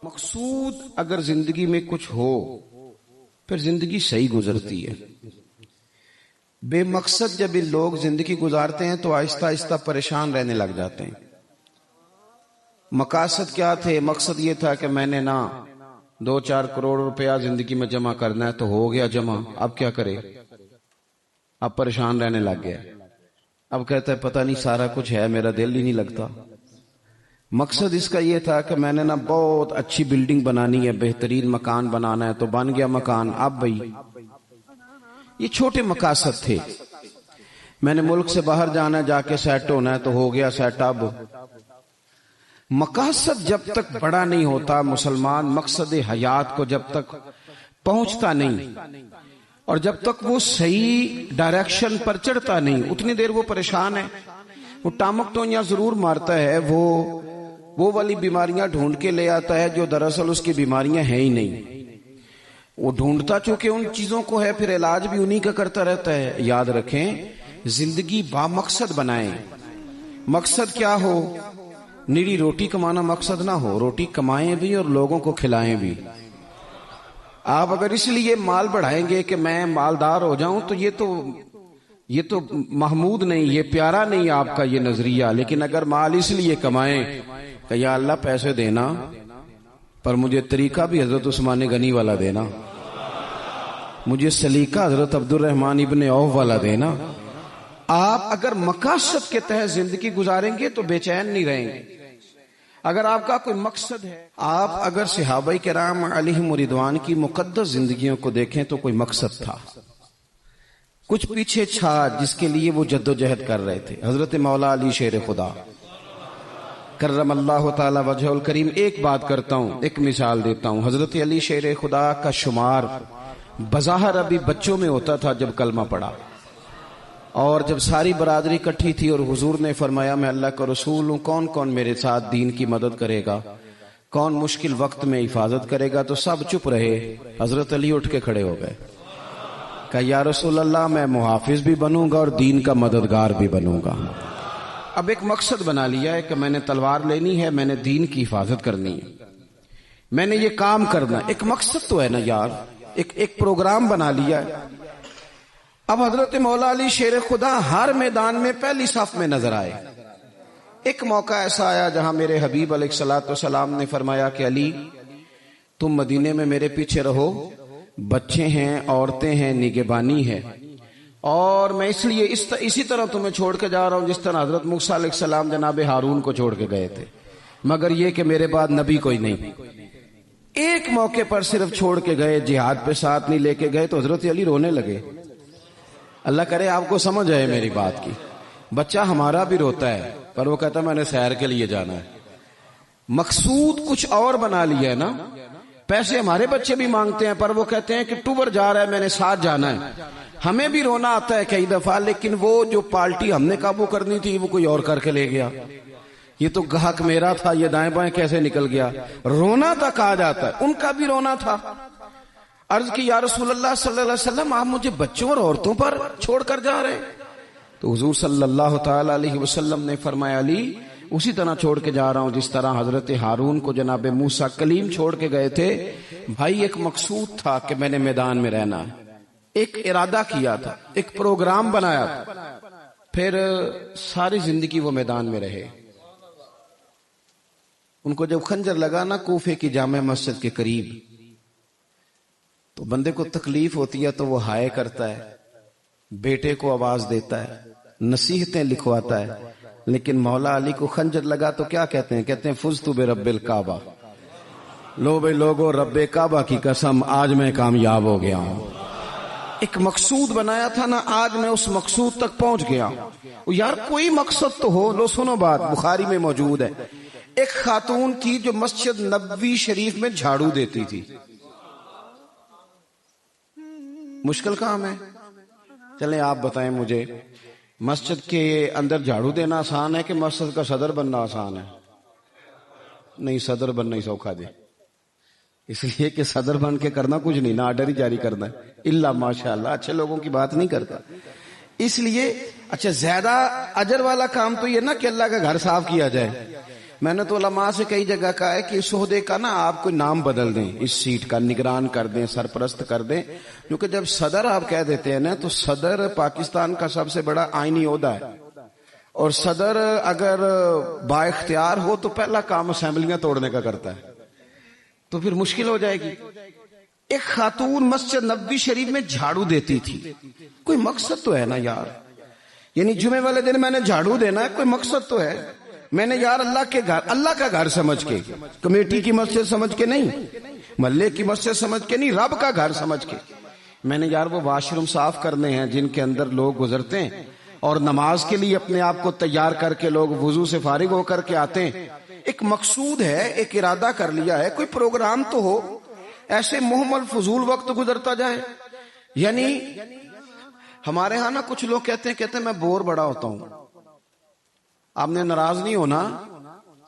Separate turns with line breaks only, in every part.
مقصود اگر زندگی میں کچھ ہو پھر زندگی صحیح گزرتی ہے. بے مقصد جب یہ لوگ زندگی گزارتے ہیں تو آہستہ آہستہ پریشان رہنے لگ جاتے ہیں. مقاصد کیا تھے؟ مقصد یہ تھا کہ میں نے 2-4 کروڑ روپیہ زندگی میں جمع کرنا ہے، تو ہو گیا جمع، اب کیا کرے؟ اب پریشان رہنے لگ گیا. اب کہتا ہے پتہ نہیں سارا کچھ ہے، میرا دل ہی نہیں لگتا. مقصد اس کا یہ تھا کہ میں نے بہت اچھی بلڈنگ بنانی ہے، بہترین مکان بنانا ہے، تو بن گیا مکان. اب بھائی یہ چھوٹے مقاصد تھے. میں نے ملک سے باہر جانا ہے، جا کے سیٹ ہونا ہے، تو ہو گیا سیٹ. اب مقاصد جب تک بڑا نہیں ہوتا، مسلمان مقصد حیات کو جب تک پہنچتا نہیں اور جب تک وہ صحیح ڈائریکشن پر چڑھتا نہیں، اتنی دیر وہ پریشان ہے. وہ ٹامک ٹونیاں ضرور مارتا ہے، وہ والی بیماریاں ڈھونڈ کے لے آتا ہے جو دراصل اس کی بیماریاں ہیں ہی نہیں. وہ ڈھونڈتا چونکہ ان چیزوں کو ہے، پھر علاج بھی انہی کا کرتا رہتا ہے. یاد رکھیں، زندگی با مقصد بنائیں. مقصد کیا ہو؟ نیری روٹی کمانا مقصد نہ ہو، روٹی کمائیں بھی اور لوگوں کو کھلائیں بھی. آپ اگر اس لیے مال بڑھائیں گے کہ میں مالدار ہو جاؤں تو یہ تو محمود نہیں، یہ پیارا نہیں آپ کا یہ نظریہ. لیکن اگر مال اس لیے کمائیں کہ یا اللہ پیسے دینا پر مجھے طریقہ بھی حضرت عثمان غنی والا دینا، مجھے سلیقہ حضرت عبد الرحمن ابن عوف والا دینا. آپ اگر مقاصد کے تحت زندگی گزاریں گے تو بے چین نہیں رہیں گے. اگر آپ کا کوئی مقصد ہے، آپ اگر صحابہ کرام علیہم رضوان کی مقدس زندگیوں کو دیکھیں تو کوئی مقصد تھا، کچھ پیچھے چھا جس کے لیے وہ جد و جہد کر رہے تھے. حضرت مولا علی شیر خدا کرم اللہ تعالی وجہ الکریم. ایک بات کرتا ہوں، ایک مثال دیتا ہوں. حضرت علی شیر خدا کا شمار بظاہر ابھی بچوں میں ہوتا تھا جب کلمہ پڑھا، اور جب ساری برادری اکٹھی تھی اور حضور نے فرمایا میں اللہ کا رسول ہوں، کون کون میرے ساتھ دین کی مدد کرے گا، کون مشکل وقت میں حفاظت کرے گا، تو سب چپ رہے. حضرت علی اٹھ کے کھڑے ہو گئے، کہا یا رسول اللہ میں محافظ بھی بنوں گا اور دین کا مددگار بھی بنوں گا. اب ایک مقصد بنا لیا ہے کہ میں نے تلوار لینی ہے، میں نے دین کی حفاظت کرنی ہے، میں نے یہ کام کرنا ہے. ایک مقصد تو ہے نا یار، ایک پروگرام بنا لیا ہے. اب حضرت مولا علی شیر خدا ہر میدان میں پہلی صف میں نظر آئے. ایک موقع ایسا آیا جہاں میرے حبیب علیہ الصلوۃ والسلام نے فرمایا کہ علی تم مدینے میں میرے پیچھے رہو، بچے ہیں، عورتیں ہیں، نگہبانی ہے، اور میں اس لیے اسی طرح تمہیں چھوڑ کے جا رہا ہوں جس طرح حضرت موسیٰ علیہ السلام جناب ہارون کو چھوڑ کے گئے تھے، مگر یہ کہ میرے بعد نبی کوئی نہیں. ایک موقع پر صرف چھوڑ کے گئے، جہاد پہ ساتھ نہیں لے کے گئے، تو حضرت علی رونے لگے. اللہ کرے آپ کو سمجھ آئے میری بات کی. بچہ ہمارا بھی روتا ہے پر وہ کہتا ہے میں نے سیر کے لیے جانا ہے. مقصود کچھ اور بنا لیا ہے نا. پیسے ہمارے بچے بھی مانگتے ہیں پر وہ کہتے ہیں کہ ٹور جا رہا ہے، میں نے ساتھ جانا ہے. ہمیں بھی رونا آتا ہے کئی دفعہ، لیکن وہ جو پارٹی ہم نے قابو کرنی تھی وہ کوئی اور کر کے لے گیا. یہ تو گاہک میرا تھا، یہ دائیں بائیں کیسے نکل گیا. رونا تک آ جاتا ہے. ان کا بھی رونا تھا. عرض کی یا رسول اللہ صلی اللہ علیہ وسلم آپ مجھے بچوں اور عورتوں پر چھوڑ کر جا رہے ہیں. تو حضور صلی اللہ تعالی علیہ وسلم نے فرمایا علی اسی طرح چھوڑ کے جا رہا ہوں جس طرح حضرت ہارون کو جناب موسیٰ کلیم چھوڑ کے گئے تھے. بھائی ایک مقصود تھا کہ میں نے میدان میں رہنا ہے، ایک ارادہ کیا تھا، ایک پروگرام بنایا تھا. پھر ساری زندگی وہ میدان میں رہے. ان کو جب خنجر لگا نا کوفے کی جامع مسجد کے قریب، تو بندے کو تکلیف ہوتی ہے تو وہ ہائے کرتا ہے، بیٹے کو آواز دیتا ہے، نصیحتیں لکھواتا ہے. لیکن مولا علی کو خنجر لگا تو کیا کہتے ہیں؟ کہتے ہیں فزت برب الکعبہ، لو بے لوگو رب کعبہ کی قسم آج میں کامیاب ہو گیا ہوں. ایک مقصود بنایا تھا نا، آج میں اس مقصود تک پہنچ گیا. یار کوئی مقصد تو ہو. لو سنو بات، بخاری میں موجود ہے. ایک خاتون تھی جو مسجد نبوی شریف میں جھاڑو دیتی تھی. مشکل کام ہے. چلیں آپ بتائیں مجھے، مسجد کے اندر جھاڑو دینا آسان ہے کہ مسجد کا صدر بننا آسان ہے؟ نہیں، صدر بننا ہی سوکھا دے. اس لیے کہ صدر بن کے کرنا کچھ نہیں، نہ آرڈر ہی جاری کرنا ہے. الا ماشاءاللہ اچھے لوگوں کی بات نہیں کرتا. اس لیے اچھا زیادہ اجر والا کام تو یہ نا کہ اللہ کا گھر صاف کیا جائے. میں نے تو علماء سے کئی جگہ کہا ہے کہ اس عہدے کا نا آپ کوئی نام بدل دیں، اس سیٹ کا نگران کر دیں، سرپرست کر دیں، کیونکہ جب صدر آپ کہہ دیتے ہیں نا تو صدر پاکستان کا سب سے بڑا آئینی عہدہ ہے، اور صدر اگر با اختیار ہو تو پہلا کام اسمبلیاں توڑنے کا کرتا ہے، تو پھر مشکل ہو جائے گی۔ ایک خاتون مسجد نبوی شریف میں جھاڑو دیتی تھی، کوئی مقصد تو ہے نا یار، یعنی جمعے والے دن میں نے جھاڑو دینا ہے، کوئی مقصد تو ہے، میں نے یار اللہ کے گھر، اللہ کا گھر سمجھ کے، کمیٹی کی مسجد سمجھ کے نہیں، محلے کی مسجد سمجھ کے نہیں، رب کا گھر سمجھ کے میں نے یار وہ واش روم صاف کرنے ہیں جن کے اندر لوگ گزرتے ہیں اور نماز کے لیے اپنے آپ کو تیار کر کے لوگ وضو سے فارغ ہو کر کے آتے ہیں، ایک مقصود ہے، ایک ارادہ کر لیا ہے، کوئی پروگرام تو ہو، ایسے محمل فضول وقت گزرتا جائے۔ یعنی ہمارے ہاں نا کچھ لوگ کہتے ہیں میں بور بڑا ہوتا ہوں، آپ نے ناراض نہیں ہونا،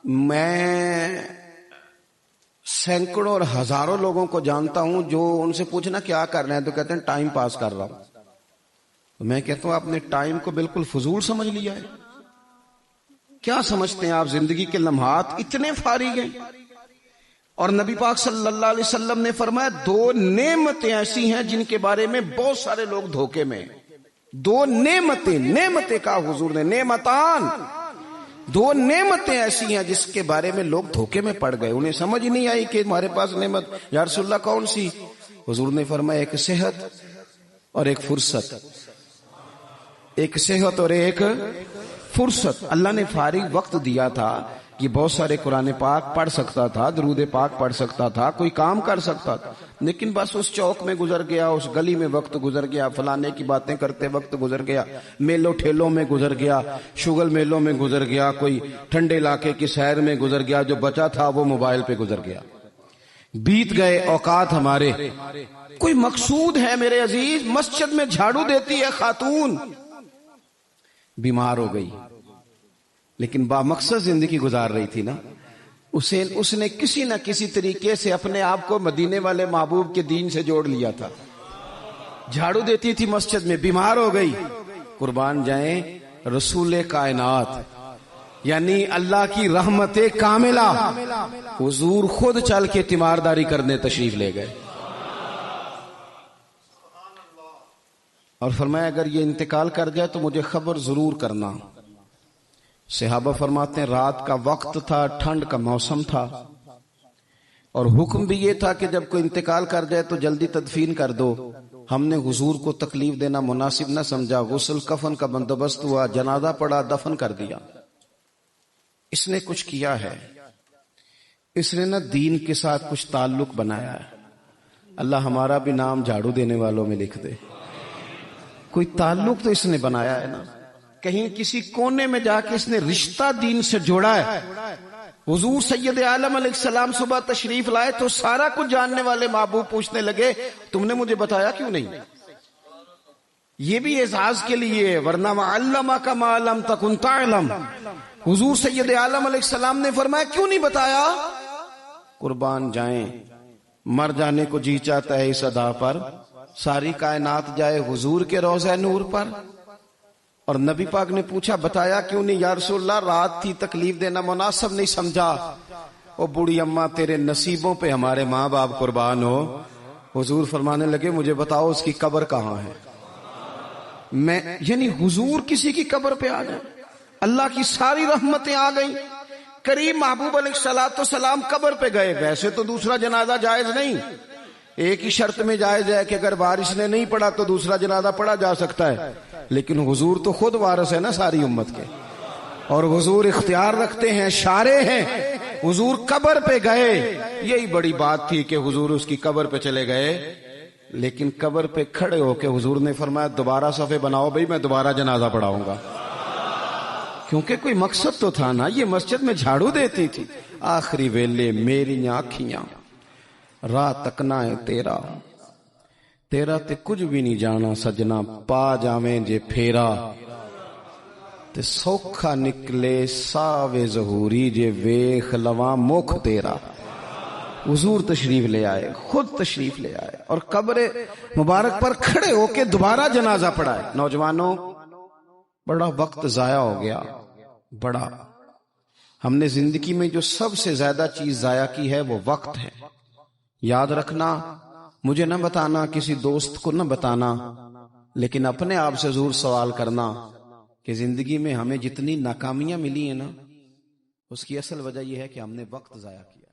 میں سینکڑوں اور ہزاروں لوگوں کو جانتا ہوں جو ان سے پوچھنا کیا کر رہے ہیں تو کہتے ہیں ٹائم پاس کر رہا ہوں۔ میں کہتا ہوں آپ نے ٹائم کو بالکل فضول سمجھ لیا ہے، کیا سمجھتے ہیں آپ زندگی کے لمحات اتنے فارغ ہیں؟ اور نبی پاک صلی اللہ علیہ وسلم نے فرمایا دو نعمتیں ایسی ہیں جن کے بارے میں بہت سارے لوگ دھوکے میں، دو نعمتیں کہا حضور نے، نعمتان، دو نعمتیں ایسی ہیں جس کے بارے میں لوگ دھوکے میں پڑ گئے، انہیں سمجھ ہی نہیں آئی کہ ہمارے پاس نعمت، یا رسول اللہ کون سی؟ حضور نے فرمایا ایک صحت اور ایک فرصت، ایک صحت اور ایک فرصت۔ اللہ نے فارغ وقت دیا تھا کہ بہت سارے قرآن پاک پڑھ سکتا تھا، درود پاک پڑھ سکتا تھا، کوئی کام کر سکتا تھا، لیکن بس اس چوک میں گزر گیا، اس گلی میں وقت گزر گیا، فلانے کی باتیں کرتے وقت گزر گیا، میلوں ٹھیلوں میں گزر گیا، شگل میلوں میں گزر گیا، کوئی ٹھنڈے علاقے کی سیر میں گزر گیا، جو بچا تھا وہ موبائل پہ گزر گیا، بیت گئے اوقات ہمارے۔ کوئی مقصود ہے میرے عزیز؟ مسجد میں جھاڑو دیتی ہے خاتون، بیمار ہو گئی لیکن با مقصد زندگی گزار رہی تھی نا، اس نے کسی نہ کسی طریقے سے اپنے آپ کو مدینے والے محبوب کے دین سے جوڑ لیا تھا، جھاڑو دیتی تھی مسجد میں، بیمار ہو گئی، قربان جائیں رسول کائنات یعنی اللہ کی رحمت کاملہ حضور خود چل کے تیمارداری کرنے تشریف لے گئے اور فرمایا اگر یہ انتقال کر جائے تو مجھے خبر ضرور کرنا۔ صحابہ فرماتے ہیں رات کا وقت تھا، ٹھنڈ کا موسم تھا، اور حکم بھی یہ تھا کہ جب کوئی انتقال کر جائے تو جلدی تدفین کر دو۔ ہم نے حضور کو تکلیف دینا مناسب نہ سمجھا، غسل کفن کا بندوبست ہوا، جنازہ پڑا، دفن کر دیا۔ اس نے کچھ کیا ہے، اس نے نہ دین کے ساتھ کچھ تعلق بنایا ہے۔ اللہ ہمارا بھی نام جھاڑو دینے والوں میں لکھ دے، کوئی تعلق تو اس نے بنایا ہے نا، کہیں کسی کونے میں جا کے اس نے رشتہ دین سے جوڑا ہے۔ حضور سید عالم علیہ السلام صبح تشریف لائے تو سارا کچھ جاننے والے محبوب پوچھنے لگے تم نے مجھے بتایا کیوں نہیں؟ یہ بھی اعزاز کے لیے، ورنہ وَعَلَّمَكَ مَا لَمْ تَكُنْ تَعْلَمْ۔ حضور سید عالم علیہ السلام نے فرمایا کیوں نہیں بتایا؟ قربان جائیں، مر جانے کو جی چاہتا ہے اس ادا پر، ساری کائنات جائے حضور کے روضہ نور پر۔ اور نبی پاک نے پوچھا بتایا کیوں نہیں؟ یا رسول اللہ رات تھی، تکلیف دینا مناسب نہیں سمجھا۔ او بوڑھی اماں تیرے نصیبوں پہ ہمارے ماں باپ قربان ہو۔ حضور فرمانے لگے مجھے بتاؤ اس کی قبر کہاں ہے؟ میں یعنی حضور کسی کی قبر پہ آ جائے، اللہ کی ساری رحمتیں آ گئیں، کریم محبوب علیہ الصلوۃ والسلام قبر پہ گئے۔ ویسے تو دوسرا جنازہ جائز نہیں، ایک ہی شرط میں جائز ہے کہ اگر وارث نے نہیں پڑھا تو دوسرا جنازہ پڑھا جا سکتا ہے، لیکن حضور تو خود وارث ہے نا ساری امت کے، اور حضور اختیار رکھتے ہیں، شارع ہیں۔ حضور قبر پہ گئے، یہی بڑی بات تھی کہ حضور اس کی قبر پہ چلے گئے، لیکن قبر پہ کھڑے ہو کے حضور نے فرمایا دوبارہ صفے بناؤ بھائی، میں دوبارہ جنازہ پڑھاؤں گا، کیونکہ کوئی مقصد تو تھا نا۔ یہ مسجد میں جھاڑو دیتی تھی، آخری ویلے میری آنکھیاں راہ تکنا ہے تیرا، تیرا تے کچھ بھی نہیں جانا سجنا، پا جاویں جے پھیرا تے سوکھا نکلے ساوے ظہوری، جے ویخ لواں مکھ تیرا۔ حضور تشریف لے آئے، خود تشریف لے آئے اور قبر مبارک پر کھڑے ہو کے دوبارہ جنازہ پڑھائے۔ نوجوانوں بڑا وقت ضائع ہو گیا، بڑا ہم نے زندگی میں جو سب سے زیادہ چیز ضائع کی ہے وہ وقت ہے. یاد رکھنا، مجھے نہ بتانا، کسی دوست کو نہ بتانا، لیکن اپنے آپ سے ضرور سوال کرنا کہ زندگی میں ہمیں جتنی ناکامیاں ملی ہیں نا، اس کی اصل وجہ یہ ہے کہ ہم نے وقت ضائع کیا.